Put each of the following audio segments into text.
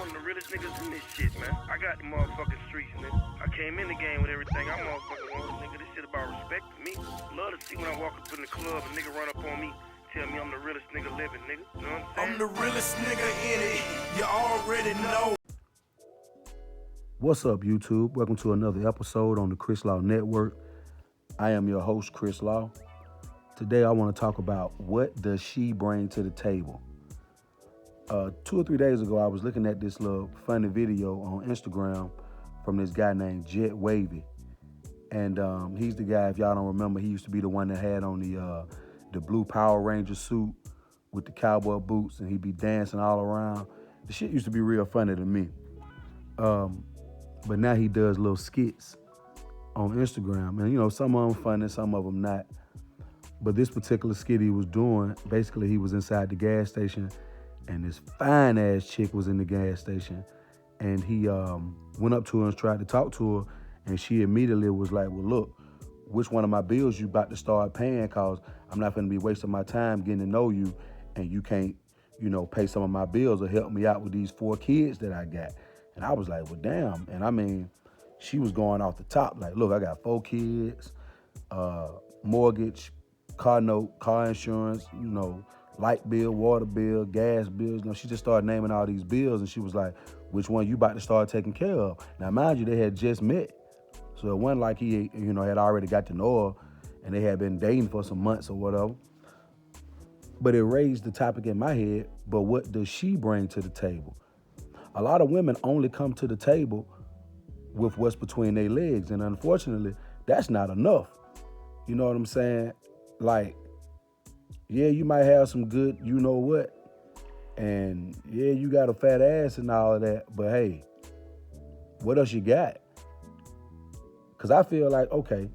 one of the realest niggas in this shit, man. I got the motherfucking streets, nigga. I came in the game with everything I motherfucking wanted, nigga. This shit about respect to me. Love to see when I walk up in the club, a nigga run up on me, tell me I'm the realest nigga living, nigga. You know what I'm saying? I'm the realest nigga in it, you already know. What's up, YouTube? Welcome to another episode on the Chris Law Network. I am your host, Chris Law. Today, I want to talk about what does she bring to the table. 2 or 3 days ago, I was looking at this little funny video on Instagram from this guy named Jet Wavy. And he's the guy, if y'all don't remember, he used to be the one that had on the blue Power Ranger suit with the cowboy boots, and he'd be dancing all around. The shit used to be real funny to me. But now he does little skits on Instagram. And, you know, some of them funny, some of them not. But this particular skit he was doing, basically he was inside the gas station and this fine-ass chick was in the gas station. And he went up to her and tried to talk to her. And she immediately was like, well, look, which one of my bills you about to start paying? Because I'm not going to be wasting my time getting to know you. And you can't, you know, pay some of my bills or help me out with these 4 kids that I got. And I was like, well, damn. And I mean, she was going off the top. Like, look, I got 4 kids, mortgage, car note, car insurance, you know, light bill, water bill, gas bills. You know, she just started naming all these bills. And she was like, which one you about to start taking care of? Now, mind you, they had just met. So it wasn't like he, you know, had already got to know her and they had been dating for some months or whatever. But it raised the topic in my head, but what does she bring to the table? A lot of women only come to the table with what's between their legs. And unfortunately, that's not enough. You know what I'm saying? Like, yeah, you might have some good, you know what? And yeah, you got a fat ass and all of that. But hey, what else you got? Because I feel like, okay,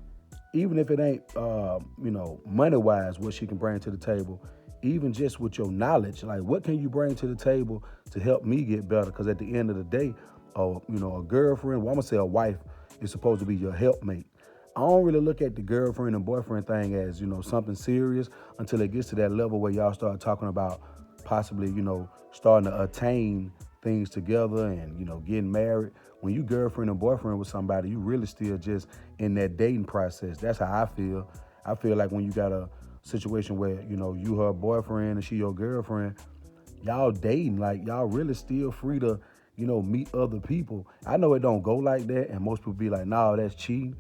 even if it ain't, you know, money-wise, what she can bring to the table, even just with your knowledge, like what can you bring to the table to help me get better? Because at the end of the day, you know, a girlfriend, well, I'm going to say a wife is supposed to be your helpmate. I don't really look at the girlfriend and boyfriend thing as, you know, something serious until it gets to that level where y'all start talking about possibly, you know, starting to attain things together and, you know, getting married. When you girlfriend and boyfriend with somebody, you really still just in that dating process. That's how I feel. I feel like when you got a situation where, you know, you her boyfriend and she your girlfriend, y'all dating, like y'all really still free to, you know, meet other people. I know it don't go like that, and most people be like, nah, that's cheating.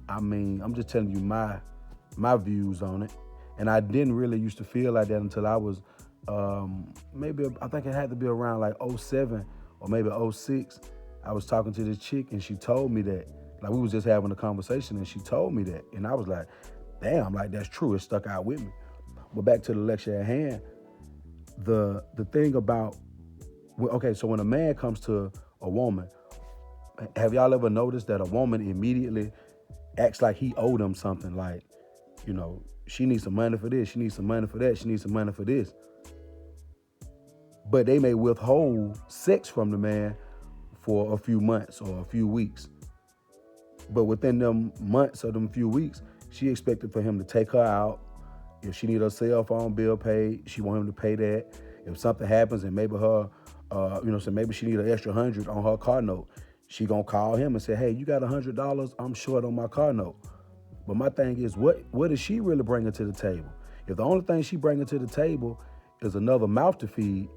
I mean, I'm just telling you my views on it. And I didn't really used to feel like that until I was maybe, I think it had to be around like 07 or maybe 06. I was talking to this chick and she told me that. Like we was just having a conversation and she told me that. And I was like, damn, like that's true. It stuck out with me. But back to the lecture at hand, the thing about, okay, so when a man comes to a woman, have y'all ever noticed that a woman immediately acts like he owed them something? Like, you know, she needs some money for this, she needs some money for that, she needs some money for this. But they may withhold sex from the man for a few months or a few weeks. But within them months or them few weeks, she expected for him to take her out. If she need her cell phone bill paid, she want him to pay that. If something happens and maybe her, you know, so maybe she need an extra $100 on her car note, she gonna call him and say, hey, you got $100? I'm short on my car note. But my thing is, what is she really bringing to the table? If the only thing she bringing to the table is another mouth to feed,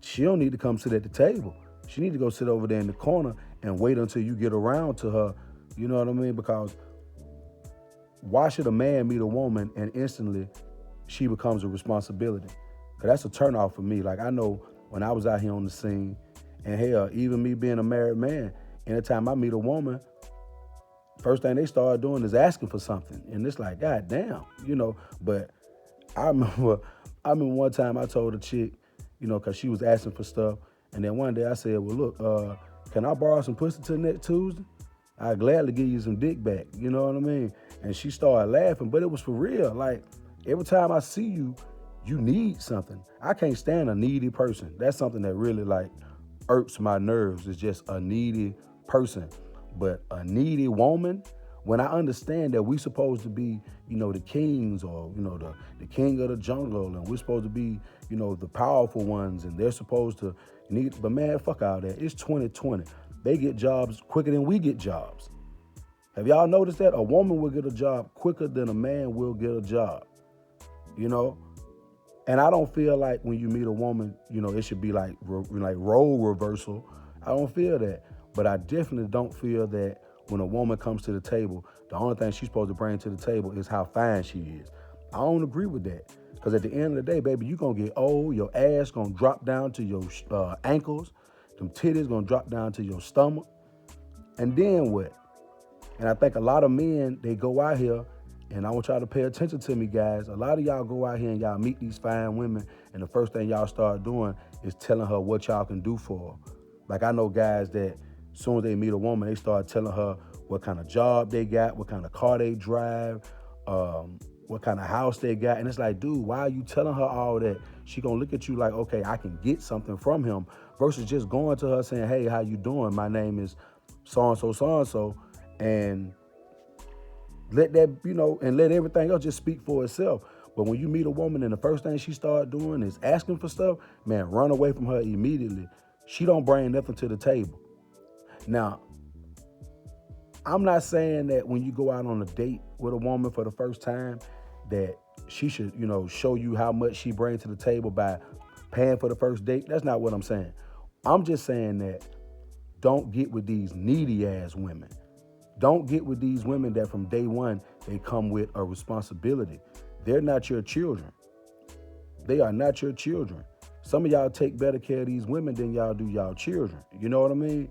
she don't need to come sit at the table. She need to go sit over there in the corner and wait until you get around to her. You know what I mean? Because why should a man meet a woman and instantly she becomes a responsibility? Because that's a turnoff for me. Like I know when I was out here on the scene, and hell, even me being a married man, anytime I meet a woman, first thing they start doing is asking for something. And it's like, God damn, you know. But I remember one time I told a chick, you know, because she was asking for stuff. And then one day I said, well, look, can I borrow some pussy till next Tuesday? I'd gladly give you some dick back. You know what I mean? And she started laughing, but it was for real. Like, every time I see you, you need something. I can't stand a needy person. That's something that really, like, irks my nerves. It's just a needy person. But a needy woman, When I understand that we supposed to be, the kings, or, the king of the jungle, and we're supposed to be, the powerful ones, and they're supposed to but man, fuck all that. It's 2020. They get jobs quicker than we get jobs. Have y'all noticed that? A woman will get a job quicker than a man will get a job, And I don't feel like when you meet a woman, it should be like role reversal. I don't feel that. But I definitely don't feel that when a woman comes to the table, the only thing she's supposed to bring to the table is how fine she is. I don't agree with that. Because at the end of the day, baby, you're going to get old. Your ass going to drop down to your ankles. Them titties going to drop down to your stomach. And then what? And I think a lot of men, they go out here, and I want y'all to pay attention to me, guys. A lot of y'all go out here and y'all meet these fine women, and the first thing y'all start doing is telling her what y'all can do for her. Like, I know guys that as soon as they meet a woman, they start telling her what kind of job they got, what kind of car they drive, what kind of house they got. And it's like, dude, why are you telling her all that? She gonna look at you like, okay, I can get something from him, versus just going to her saying, hey, how you doing? My name is so-and-so, so-and-so. And let that, and let everything else just speak for itself. But when you meet a woman and the first thing she start doing is asking for stuff, man, run away from her immediately. She don't bring nothing to the table. Now, I'm not saying that when you go out on a date with a woman for the first time that she should, show you how much she brings to the table by paying for the first date. That's not what I'm saying. I'm just saying that don't get with these needy ass women. Don't get with these women that from day one, they come with a responsibility. They're not your children. They are not your children. Some of y'all take better care of these women than y'all do y'all children. You know what I mean?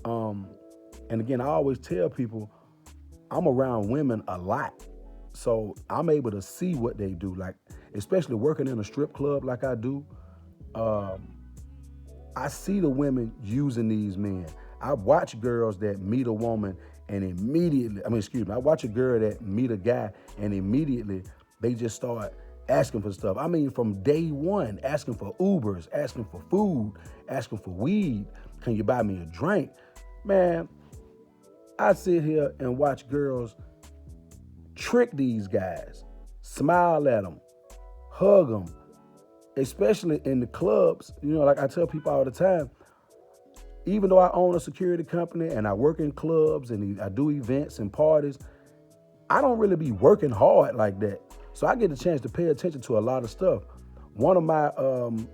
And again, I always tell people, I'm around women a lot. So I'm able to see what they do. Like, especially working in a strip club like I do, I see the women using these men. I watch girls that meet a woman and immediately, I watch a girl that meet a guy and immediately they just start asking for stuff. From day one, asking for Ubers, asking for food, asking for weed. Can you buy me a drink? Man, I sit here and watch girls trick these guys, smile at them, hug them, especially in the clubs. Like I tell people all the time, even though I own a security company and I work in clubs and I do events and parties, I don't really be working hard like that. So I get a chance to pay attention to a lot of stuff. One of my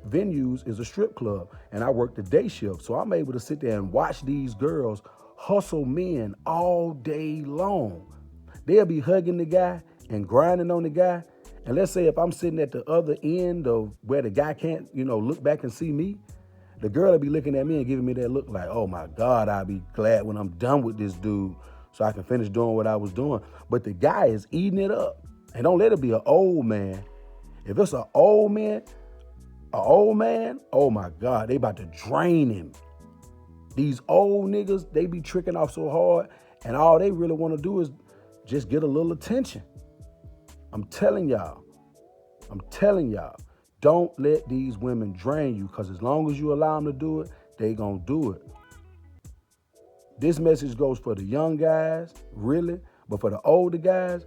venues is a strip club, and I work the day shift. So I'm able to sit there and watch these girls hustle men all day long. They'll be hugging the guy and grinding on the guy. And let's say if I'm sitting at the other end of where the guy can't, look back and see me, the girl will be looking at me and giving me that look like, oh my God, I'll be glad when I'm done with this dude so I can finish doing what I was doing. But the guy is eating it up. And don't let it be an old man. If it's an old man, oh my God, they about to drain him. These old niggas, they be tricking off so hard, and all they really want to do is just get a little attention. I'm telling y'all, don't let these women drain you, because as long as you allow them to do it, they gonna do it. This message goes for the young guys, really, but for the older guys,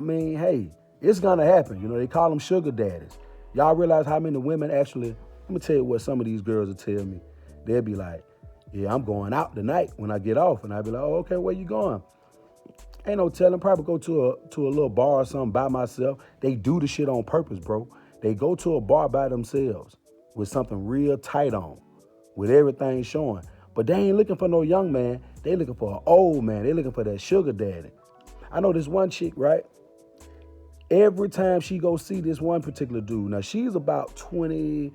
hey, it's gonna happen. They call them sugar daddies. Y'all realize how many women actually, let me tell you what some of these girls will tell me. They'll be like, yeah, I'm going out tonight when I get off. And I'll be like, oh, okay, where you going? Ain't no telling, probably go to a little bar or something by myself. They do the shit on purpose, bro. They go to a bar by themselves with something real tight on, with everything showing. But they ain't looking for no young man. They looking for an old man. They looking for that sugar daddy. I know this one chick, right? Every time she go see this one particular dude, now she's about 20,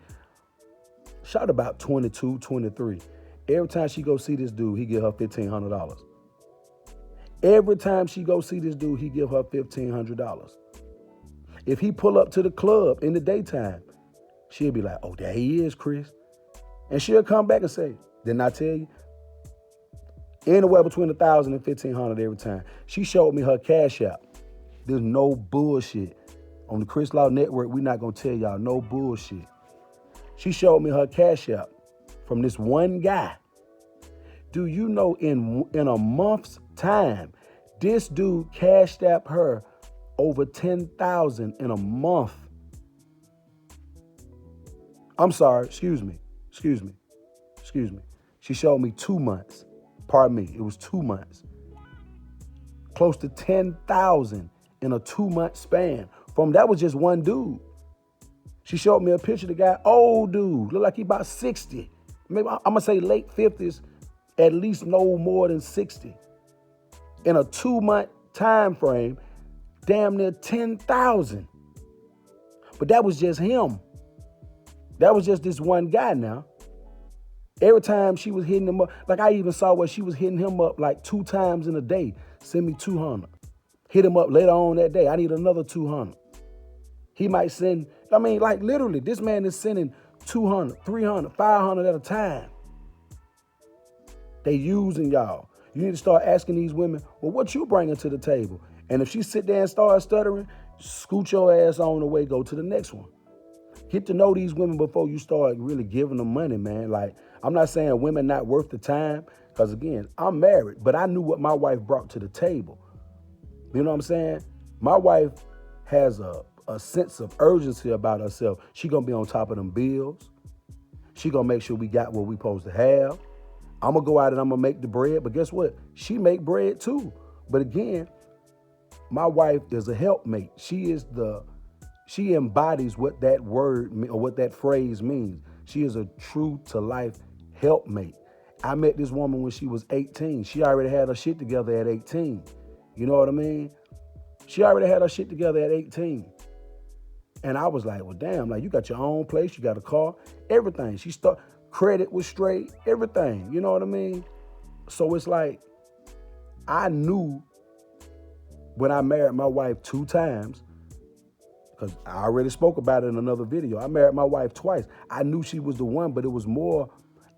shot about 22, 23. Every time she go see this dude, he give her $1,500. Every time she go see this dude, he give her $1,500. If he pull up to the club in the daytime, she'll be like, oh, there he is, Chris. And she'll come back and say, didn't I tell you? Anywhere between $1,000 and $1,500 every time. She showed me her Cash App. There's no bullshit. On the Chris Law Network, we're not going to tell y'all no bullshit. She showed me her Cash App from this one guy. Do you know in a month's time, This dude cashed app her over $10,000 in a month. I'm sorry, excuse me. She showed me 2 months. Pardon me, it was 2 months. Close to $10,000 in a 2-month span. That was just one dude. She showed me a picture of the guy, old dude, look like he about 60. Maybe I'm gonna say late 50s, at least no more than 60. In a 2-month time frame, damn near 10,000. But that was just him. That was just this one guy now. Every time she was hitting him up, like I even saw where she was hitting him up like 2 times in a day. Send me 200. Hit him up later on that day. I need another 200. He might send, like literally, this man is sending 200, 300, 500 at a time. They using y'all. You need to start asking these women, well, what you bringing to the table? And if she sit there and start stuttering, scoot your ass on the way, go to the next one. Get to know these women before you start really giving them money, man. Like, I'm not saying women not worth the time, because again, I'm married, but I knew what my wife brought to the table. You know what I'm saying? My wife has a sense of urgency about herself. She gonna be on top of them bills. She gonna make sure we got what we supposed to have. I'm gonna go out and I'm gonna make the bread, but guess what? She make bread too. But again, my wife is a helpmate. She embodies what that word or what that phrase means. She is a true to life helpmate. I met this woman when she was 18. She already had her shit together at 18. You know what I mean? She already had her shit together at 18. And I was like, well, damn, like you got your own place, you got a car, everything. Credit was straight, everything. You know what I mean? So it's like, I knew when I married my wife 2 times, because I already spoke about it in another video. I married my wife twice. I knew she was the one, but it was more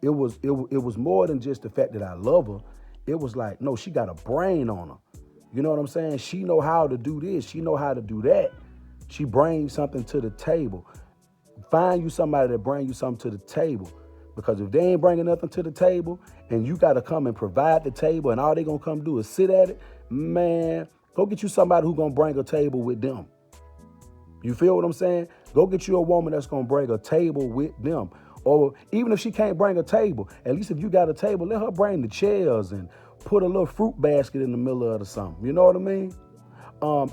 than just the fact that I love her. It was like, no, she got a brain on her. You know what I'm saying? She know how to do this. She know how to do that. She brings something to the table. Find you somebody that bring you something to the table. Because if they ain't bringing nothing to the table and you got to come and provide the table and all they going to come do is sit at it, man, go get you somebody who going to bring a table with them. You feel what I'm saying? Go get you a woman that's going to bring a table with them. Or even if she can't bring a table, at least if you got a table, let her bring the chairs and put a little fruit basket in the middle of it or something. You know what I mean?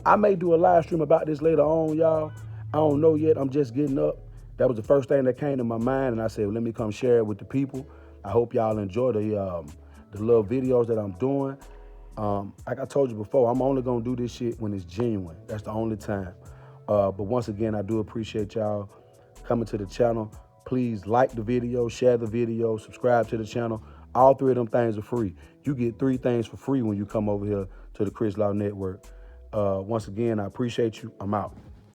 I may do a live stream about this later on, y'all. I don't know yet. I'm just getting up. That was the first thing that came to my mind, and I said, well, let me come share it with the people. I hope y'all enjoy the little videos that I'm doing. Like I told you before, I'm only going to do this shit when it's genuine. That's the only time. But once again, I do appreciate y'all coming to the channel. Please like the video, share the video, subscribe to the channel. All 3 of them things are free. You get 3 things for free when you come over here to the Chris Law Network. Once again, I appreciate you. I'm out.